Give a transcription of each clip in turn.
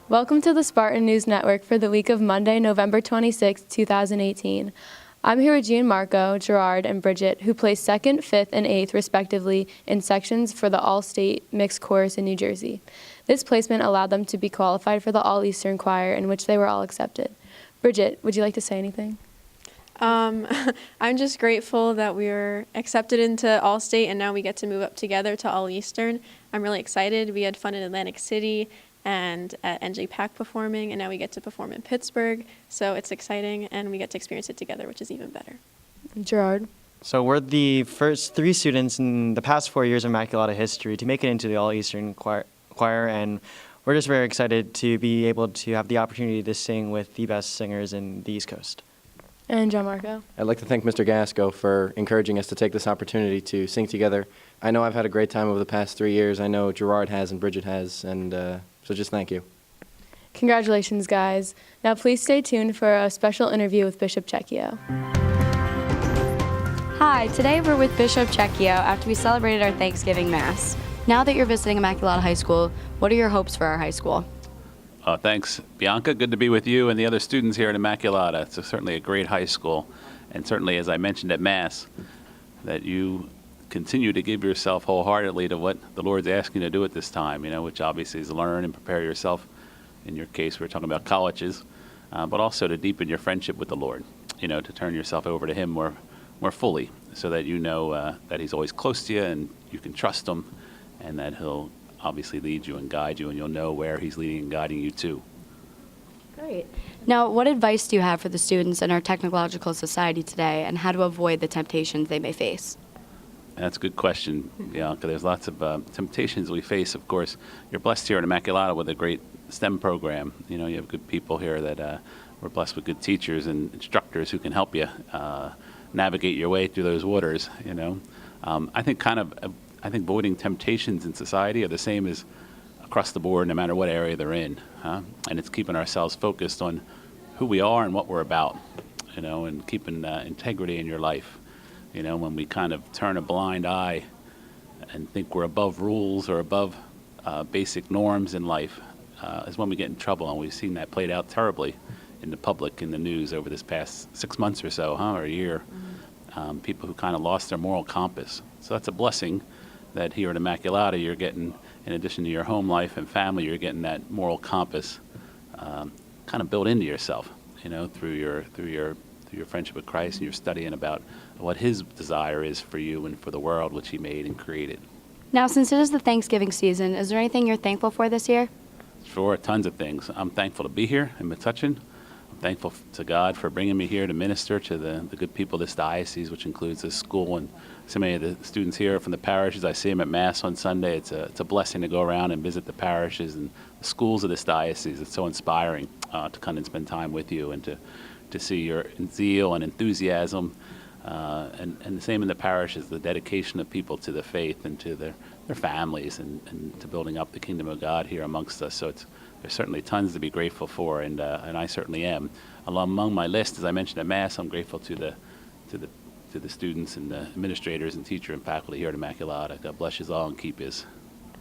Welcome to the Spartan News Network for the week of Monday, November 26, 2018. I'm here with Gianmarco, Gerard, and Bridget, who placed 2nd, 5th, and 8th, respectively, in sections for the All-State Mixed Chorus in New Jersey. This placement allowed them to be qualified for the All-Eastern Choir, in which they were all accepted. Bridget, would you like to say anything? I'm just grateful that we were accepted into AllState, and now we get to move up together to All-Eastern. I'm really excited. We had fun in Atlantic City and at NJPAC performing, and now we get to perform in Pittsburgh. So it's exciting, and we get to experience it together, which is even better. Gerard? So we're the first 3 students in the past 4 years of Immaculata history to make it into the All-Eastern choir, and we're just very excited to be able to have the opportunity to sing with the best singers in the East Coast. And Gianmarco? I'd like to thank Mr. Gasco for encouraging us to take this opportunity to sing together. I know I've had a great time over the past 3 years. I know Gerard has and Bridget has, and so just thank you. Congratulations, guys. Now please stay tuned for a special interview with Bishop Checchio. Hi, today we're with Bishop Checchio after we celebrated our Thanksgiving Mass. Now that you're visiting Immaculata High School, what are your hopes for our high school? Thanks, Bianca. Good to be with you and the other students here at Immaculata. It's certainly a great high school, and certainly, as I mentioned at Mass, that you continue to give yourself wholeheartedly to what the Lord's asking you to do at this time, which obviously is learn and prepare yourself. In your case, we're talking about colleges, but also to deepen your friendship with the Lord, to turn yourself over to Him more fully, so that you know that He's always close to you and you can trust Him, and that He'll obviously lead you and guide you, and you'll know where He's leading and guiding you to. Great. Now, what advice do you have for the students in our technological society today, and how to avoid the temptations they may face? That's a good question, Bianca. There's lots of temptations we face, of course. You're blessed here at Immaculata with a great STEM program. You have good people here that we're blessed with good teachers and instructors who can help you navigate your way through those waters, I think avoiding temptations in society are the same as across the board, no matter what area they're in. And it's keeping ourselves focused on who we are and what we're about, and keeping integrity in your life. When we kind of turn a blind eye and think we're above rules or above basic norms in life, is when we get in trouble. And we've seen that played out terribly in the public, in the news over this past 6 months or so, or a year. People who kind of lost their moral compass. So that's a blessing that here at Immaculata you're getting, in addition to your home life and family, you're getting that moral compass kind of built into yourself, through your friendship with Christ and your studying about what His desire is for you and for the world which He made and created. Now, since it is the Thanksgiving season, is there anything you're thankful for this year? Sure, tons of things. I'm thankful to be here in Metuchen. I'm thankful to God for bringing me here to minister to the good people of this diocese, which includes this school and so many of the students here from the parishes. I see them at Mass on Sunday. It's a blessing to go around and visit the parishes and the schools of this diocese. It's so inspiring to come and spend time with you and to see your zeal and enthusiasm. And the same in the parishes, the dedication of people to the faith and to their families and to building up the kingdom of God here amongst us. So there's certainly tons to be grateful for, and I certainly am. Among my list, as I mentioned at Mass, I'm grateful to the students and the administrators and teacher and faculty here at Immaculata. God bless you all and keep you.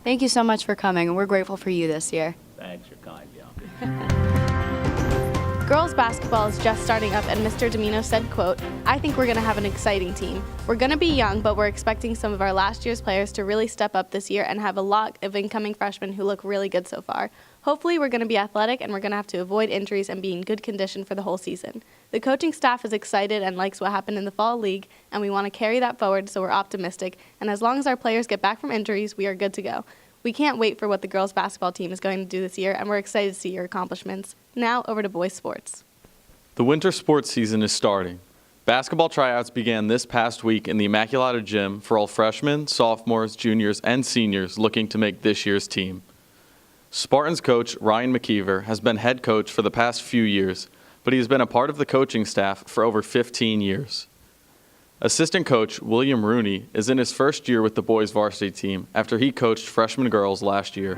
Thank you so much for coming, and we're grateful for you this year. Thanks, you're kind, Bianca. Girls basketball is just starting up, and Mr. Domino said, quote, "I think we're going to have an exciting team. We're going to be young, but we're expecting some of our last year's players to really step up this year and have a lot of incoming freshmen who look really good so far. Hopefully we're going to be athletic, and we're going to have to avoid injuries and be in good condition for the whole season. The coaching staff is excited and likes what happened in the fall league, and we want to carry that forward, so we're optimistic, and as long as our players get back from injuries, we are good to go. We can't wait for what the girls basketball team is going to do this year, and we're excited to see your accomplishments. Now over to boys sports." The winter sports season is starting. Basketball tryouts began this past week in the Immaculata Gym for all freshmen, sophomores, juniors, and seniors looking to make this year's team. Spartan's coach, Ryan McKeever, has been head coach for the past few years, but he has been a part of the coaching staff for over 15 years. Assistant coach William Rooney is in his first year with the boys varsity team after he coached freshman girls last year.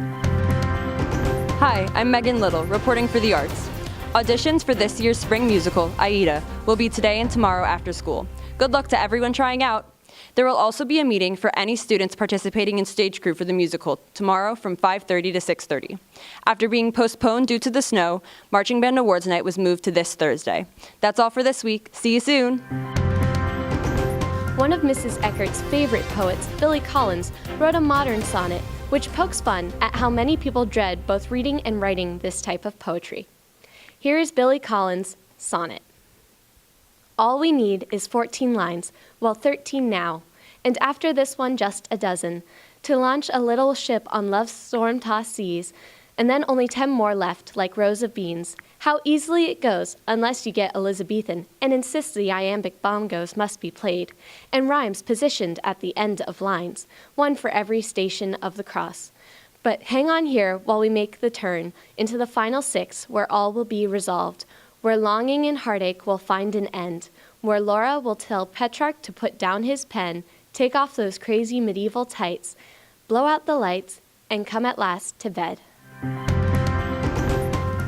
Hi, I'm Megan Little, reporting for the arts. Auditions for this year's spring musical, Aida, will be today and tomorrow after school. Good luck to everyone trying out. There will also be a meeting for any students participating in stage crew for the musical tomorrow from 5:30 to 6:30. After being postponed due to the snow, Marching Band Awards Night was moved to this Thursday. That's all for this week. See you soon. One of Mrs. Eckert's favorite poets, Billy Collins, wrote a modern sonnet which pokes fun at how many people dread both reading and writing this type of poetry. Here is Billy Collins' sonnet. All we need is 14 lines, well 13 now, and after this one just a dozen, to launch a little ship on love's storm-tossed seas, and then only 10 more left like rows of beans. How easily it goes, unless you get Elizabethan, and insist the iambic bongos must be played, and rhymes positioned at the end of lines, one for every station of the cross. But hang on here while we make the turn into the final 6, where all will be resolved, where longing and heartache will find an end, where Laura will tell Petrarch to put down his pen, take off those crazy medieval tights, blow out the lights, and come at last to bed.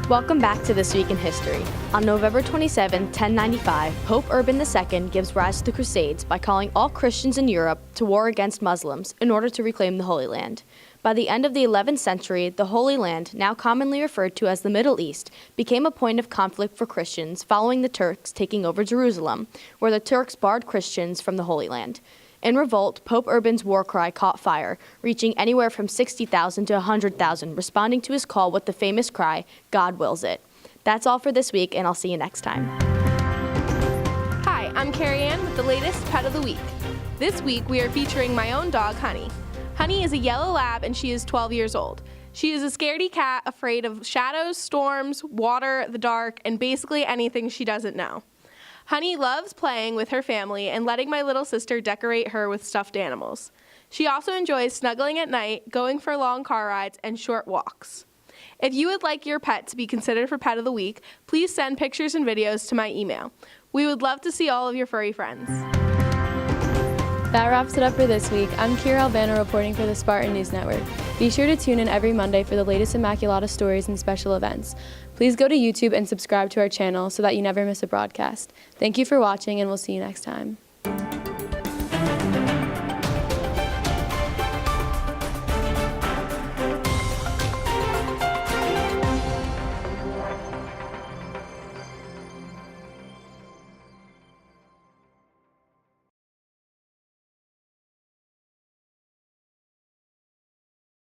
Welcome back to This Week in History. On November 27, 1095, Pope Urban II gives rise to the Crusades by calling all Christians in Europe to war against Muslims in order to reclaim the Holy Land. By the end of the 11th century, the Holy Land, now commonly referred to as the Middle East, became a point of conflict for Christians following the Turks taking over Jerusalem, where the Turks barred Christians from the Holy Land. In revolt, Pope Urban's war cry caught fire, reaching anywhere from 60,000 to 100,000, responding to his call with the famous cry, "God wills it." That's all for this week, and I'll see you next time. Hi, I'm Carrie Ann with the latest Pet of the Week. This week, we are featuring my own dog, Honey. Honey is a yellow lab, and she is 12 years old. She is a scaredy cat, afraid of shadows, storms, water, the dark, and basically anything she doesn't know. Honey loves playing with her family and letting my little sister decorate her with stuffed animals. She also enjoys snuggling at night, going for long car rides, and short walks. If you would like your pet to be considered for Pet of the Week, please send pictures and videos to my email. We would love to see all of your furry friends. That wraps it up for this week. I'm Kira Albano reporting for the Spartan News Network. Be sure to tune in every Monday for the latest Immaculata stories and special events. Please go to YouTube and subscribe to our channel so that you never miss a broadcast. Thank you for watching, and we'll see you next time.